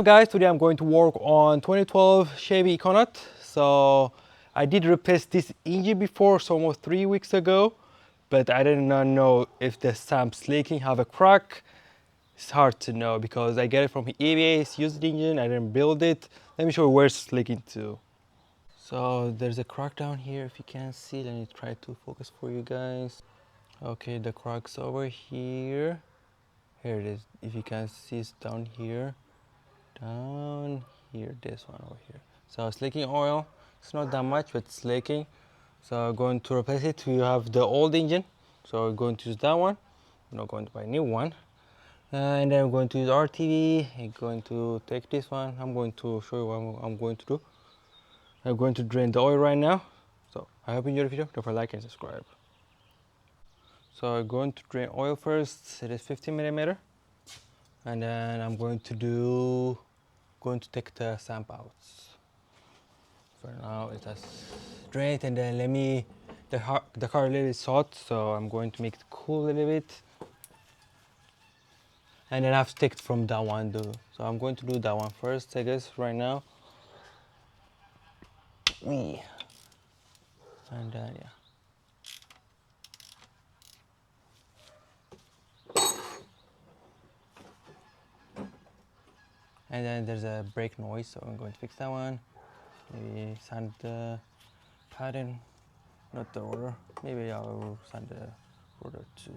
Guys, today I'm going to work on 2012 Chevy Equinox. So I did replace this engine before, so almost 3 weeks ago, but I did not know if the stamps leaking, have a crack. It's hard to know because I get it from eBay. It's used engine, I didn't build it. Let me show you where it's leaking to. So there's a crack down here, if you can see. Let me try to focus for you guys. Okay, the crack's over here. Here it is, if you can see, it's down here. Down here, this one over here. So it's leaking oil. It's not that much, but it's leaking. So I'm going to replace it. We have the old engine, so we're going to use that one. I'm not going to buy a new one. And then I'm going to use RTV. I'm going to take this one. I'm going to show you what I'm going to do. I'm going to drain the oil right now. So I hope you enjoyed the video. Don't forget to like and subscribe. So I'm going to drain oil first. It is 15 millimeter, and then I'm going to take the sump out. For now it has drained, and then the car really is hot, so I'm going to make it cool a little bit, and then I have to take it from that one too. So I'm going to do that one first, I guess, right now. And then yeah. And then there's a brake noise, so I'm going to fix that one. Maybe sand the pattern, not the rotor. Maybe I'll sand the rotor too.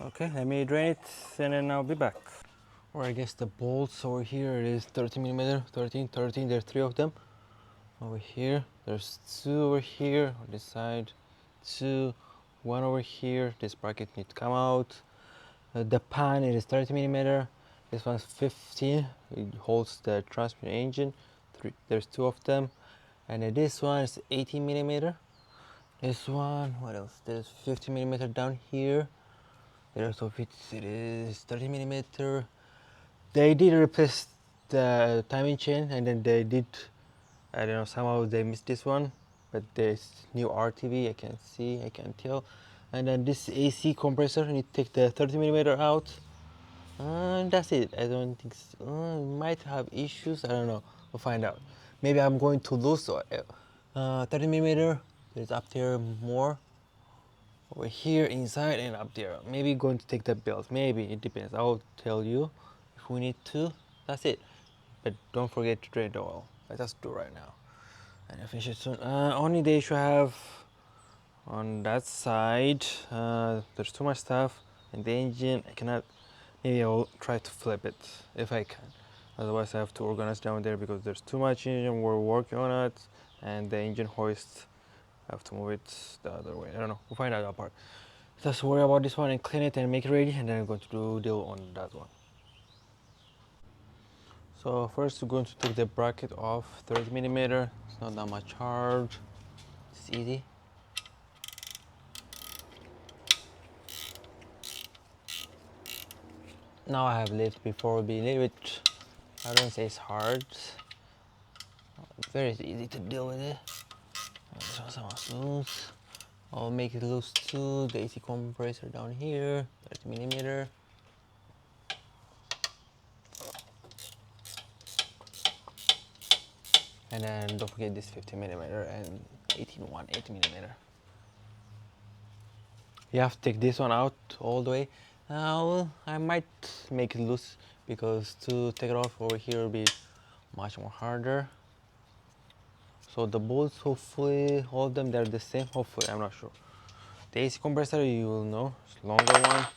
Okay, let me drain it, and then I'll be back. Or I guess the bolts over here, it is 13 millimeter, 13. There's 3 of them. Over here, there's 2 over here on this side, 2, 1 over here. This bracket needs to come out. The pan, it is 30 millimeter. This one's 15. It holds the transmission engine. There's 2 of them. And then this one is 18 millimeter. This one, what else? There's 50 millimeter down here. The rest of it is 30 millimeter. They did replace the timing chain, and then they did, I don't know, somehow they missed this one, but there's new RTV, I can see, I can tell. And then this AC compressor, you need to take the 30 millimeter out, and that's it. I don't think might have issues, I don't know, we'll find out. Maybe I'm going to lose 30 millimeter. There's up there more over here inside and up there. Maybe going to take the belt, maybe, it depends. I'll tell you if we need to. That's it, but don't forget to drain the oil. Let's just do it right now and I'll finish it soon. Only the issue I have on that side, there's too much stuff in the engine. I cannot, maybe I'll try to flip it if I can, otherwise I have to organize down there because there's too much engine. We're working on it, and the engine hoist, I have to move it the other way. I don't know, we'll find out that part. Just worry about this one and clean it and make it ready, and then I'm going to do deal on that one. So first we're going to take the bracket off, 30 millimeter. It's not that much hard, it's easy. Now I have lived before, be a little bit, I don't say it's hard, very easy to deal with it. This one's almost loose. I'll make it loose too. The AC compressor down here, 30 millimeter. And then don't forget this 50 millimeter and 18 millimeter. You have to take this one out all the way. Now I might make it loose because to take it off over here will be much more harder. So the bolts, hopefully all of them, they're the same. Hopefully, I'm not sure. The AC compressor, you will know, it's longer one.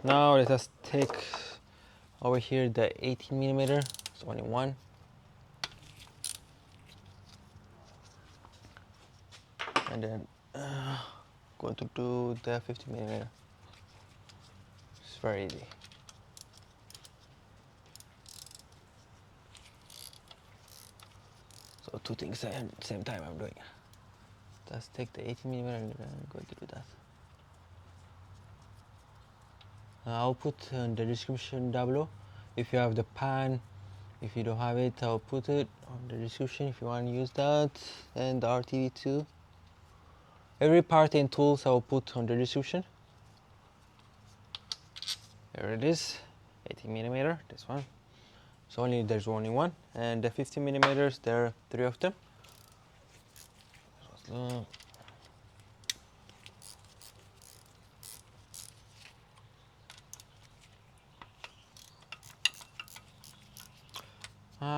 Now let us take over here the 18 millimeter. It's only one. And then going to do the 50 millimeter. It's very easy. So 2 things at the same time I'm doing. Let's take the 18 millimeter and I'm going to do that. I'll put in the description down below if you have the pan. If you don't have it, I'll put it on the description if you want to use that, and the RTV too. Every part and tools I'll put on the description. There it is, 18 millimeter, this one. So there's only one, and the 50 millimeters, there are 3 of them.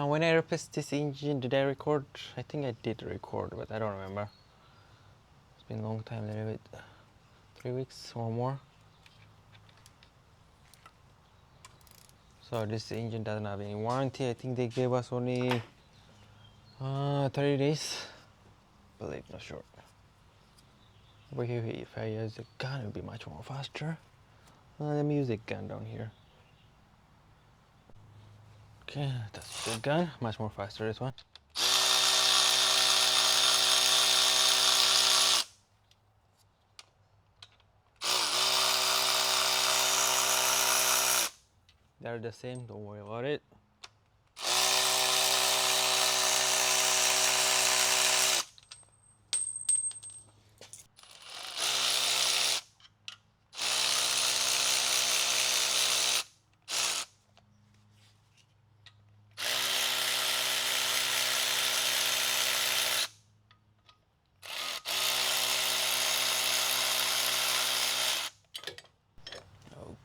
When I replaced this engine, did I record? I think I did record, but I don't remember. It's been a long time, a little bit. 3 weeks or more. So this engine doesn't have any warranty. I think they gave us only 30 days. Believe, not sure. But if I use the gun, it will be much more faster. Let me use the gun down here. Okay, that's the gun. Much more faster, this one. They're the same, don't worry about it.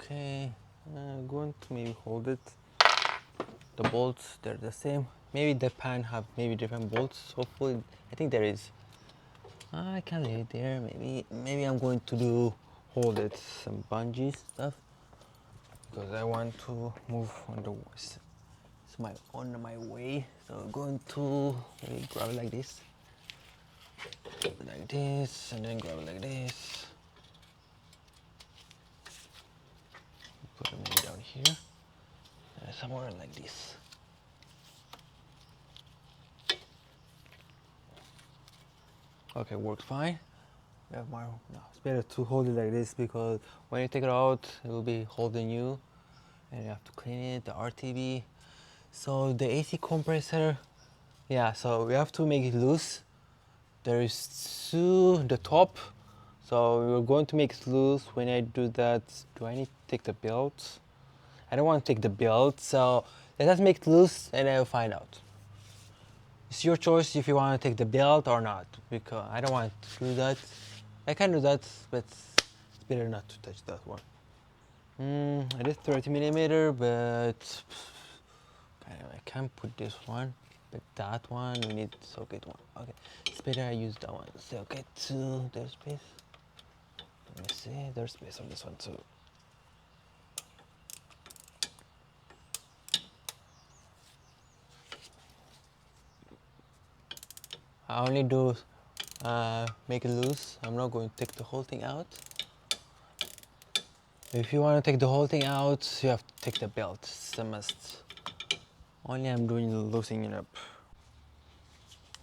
Okay, I'm going to maybe hold it. The bolts, they're the same. Maybe the pan have maybe different bolts. Hopefully, I think there is. I can leave it there. Maybe I'm going to hold it some bungee stuff because I want to move on the west. It's on my way, so I'm going to maybe grab it like this, and then grab it like this. Put it maybe down here, and somewhere like this. Okay, works fine. We have more. No, it's better to hold it like this because when you take it out, it will be holding you, and you have to clean it. The RTV. So the AC compressor, yeah. So we have to make it loose. There is the top. So we're going to make it loose. When I do that, do I need to take the belt? I don't want to take the belt. So let us make it loose, and I'll find out. It's your choice if you want to take the belt or not, because I don't want to do that. I can do that, but it's better not to touch that one. It is 30 millimeter, but I can't put this one. But that one, we need socket one. Okay, it's better I use that one. Socket 2, there's space. Let me see, there's space on this one too. I only do make it loose. I'm not going to take the whole thing out. If you want to take the whole thing out, you have to take the belt. It's a must. Only I'm doing loosening it up.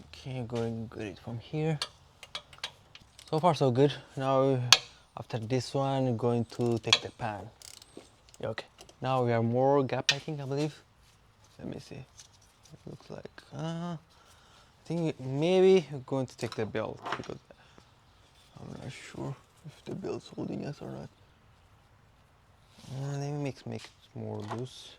Okay, going good from here. So far so good. Now after this one, I'm going to take the pan. Okay. Now we have more gap, I believe. Let me see. It looks like I think maybe I'm going to take the belt because I'm not sure if the belt's holding us or not. Let me make it more loose.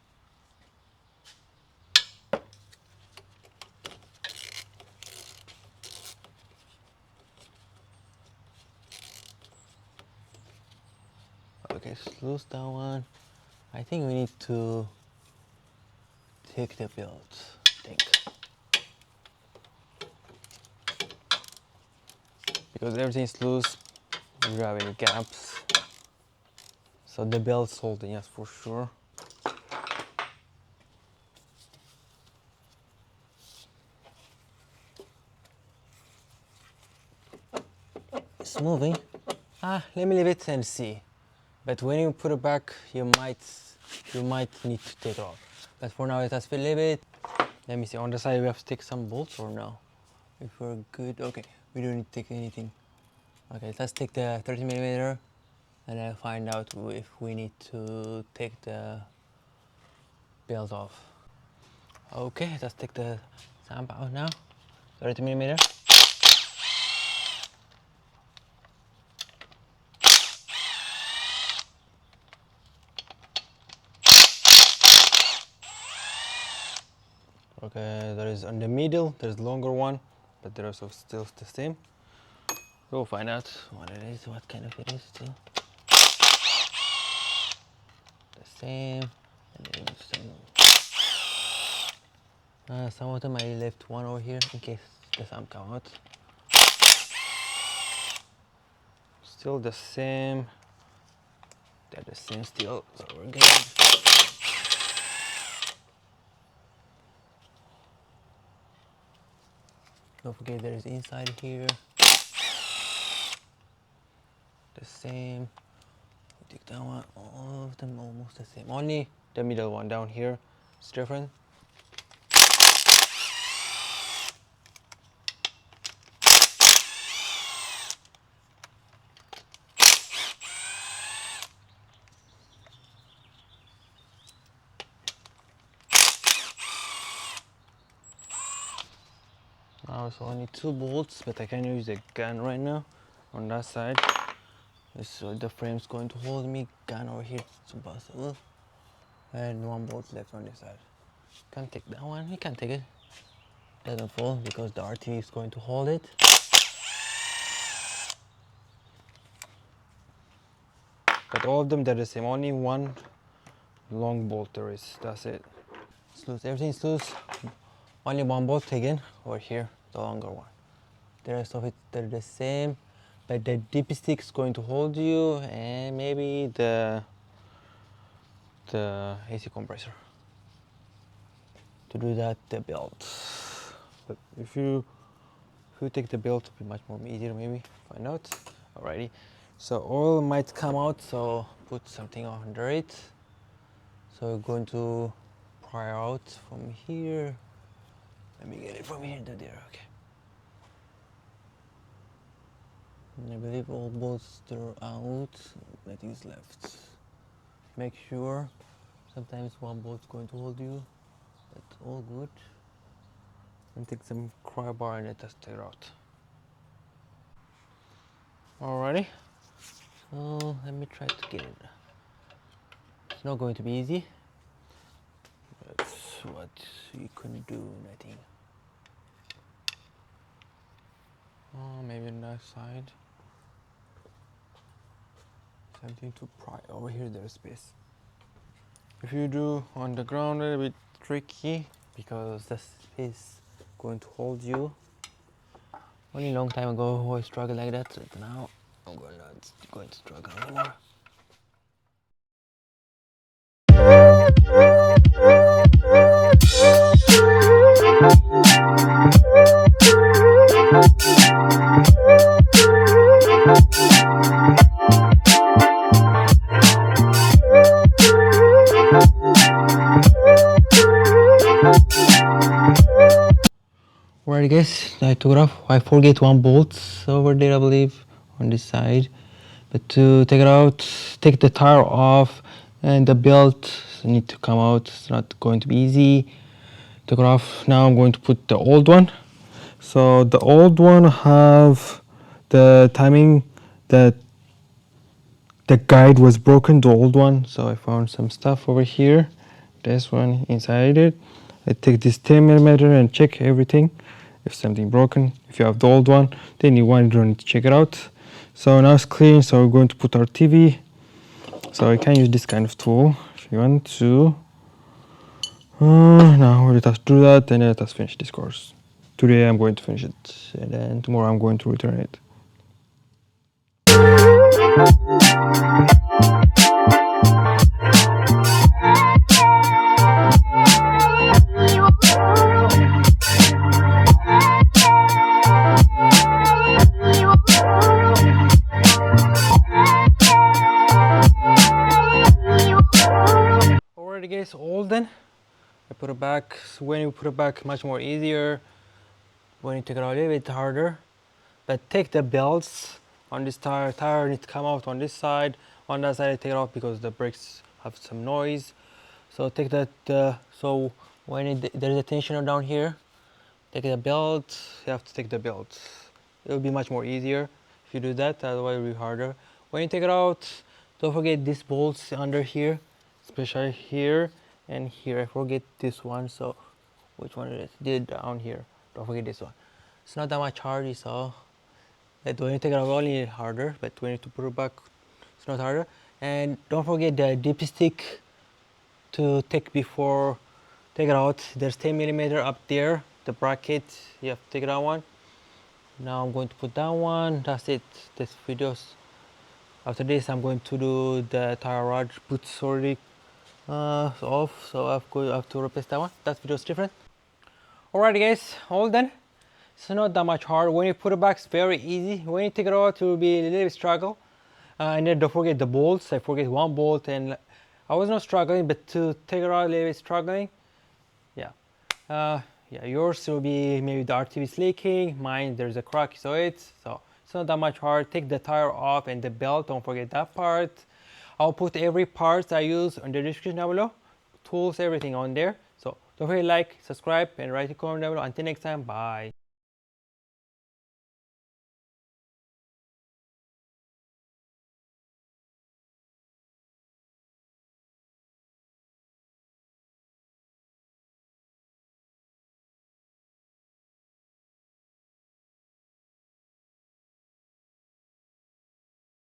Okay, loose that one. I think we need to take the belt. I think because everything's loose, we don't have any gaps. So the belt's holding us for sure. It's moving. Let me leave it and see. But when you put it back, you might need to take it off. But for now, let us leave it. Let me see. On the side, we have to take some bolts or no? If we're good, okay. We don't need to take anything. Okay, let's take the 30 millimeter and then find out if we need to take the belt off. Okay, let's take the sample out now. 30 millimeter. Okay, there is on the middle, there's longer one, but they're also still the same. We'll find out what it is, what kind of it is still. The same. And then some of them I left one over here in case the some come out. Still the same. They're the same still, so we're good. Don't forget there is inside here. The same. We take that one, all of them almost the same. Only the middle one down here is different. Now it's only 2 bolts, but I can use the gun right now on that side. So the frame's going to hold me. Gun over here, it's impossible. And 1 bolt left on this side. Can't take that one. You can take it. Doesn't fall because the RTV is going to hold it. But all of them they're the same. Only 1 long bolt there is. That's it. It's loose. Everything's loose. Only 1 bolt again over here, the longer one. The rest of it they're the same. But the dipstick is going to hold you, and maybe the AC compressor. To do that, the belt. But if you take the belt, it'll be much more easier maybe. Find out. Alrighty. So oil might come out, so put something under it. So we're going to pry out from here. Let me get it from here to there. Okay. And I believe all bolts are out. Nothing's left. Make sure. Sometimes 1 bolt's going to hold you. That's all good. And take some crowbar and test it out. Alrighty. So let me try to get it. It's not going to be easy. That's what you can do, I think. Oh, maybe on that side. Something to pry. Over here there's space. If you do on the ground, a little bit tricky because the space going to hold you. Only a long time ago I struggled like that, but now I'm not going to struggle anymore. Alright guys, I took it off. I forget 1 bolt over there I believe on this side. But to take it out, take the tire off and the belt need to come out. It's not going to be easy. Took it off. Now I'm going to put the old one. So the old one have the timing that the guide was broken, the old one. So I found some stuff over here. This one inside it. I take this 10 millimeter and check everything. If something broken, if you have the old one, then you want to check it out. So now it's clean. So we're going to put our TV. So I can use this kind of tool if you want to. Now let us do that and let us finish this course. Today I'm going to finish it and then tomorrow I'm going to return it. Alrighty guys, all done. I put it back. So when you put it back, much more easier. When you take it out, a little bit harder. But take the belts on this tire. Tire needs to come out on this side. On that side, I take it off because the brakes have some noise. So take that. So when there's a tensioner down here, take the belt. You have to take the belt. It will be much more easier if you do that. Otherwise, it will be harder. When you take it out, don't forget these bolts under here, especially here and here. I forget this one. So which one it is? Did down here. Don't forget this one. It's not that much hard, so that when you take it out, only harder. But when you put it back, it's not harder. And don't forget the dipstick to take before take it out. There's 10 millimeter up there, the bracket. You have to take that one. Now I'm going to put that one. That's it. This videos. After this, I'm going to do the tire rod boots already off, so I have to replace that one. That video is different. Alright guys, all done. It's not that much hard. When you put it back, it's very easy. When you take it out, it will be a little bit struggle. And then don't forget the bolts. I forget one bolt, and I was not struggling, but to take it out, a little bit struggling. Yeah. Yeah, yours will be maybe the RTV is leaking. Mine, there's a crack, so it's not that much hard. Take the tire off and the belt. Don't forget that part. I'll put every part I use in the description down below. Tools, everything on there. So don't forget to like, subscribe, and write a comment down below. Until next time, bye.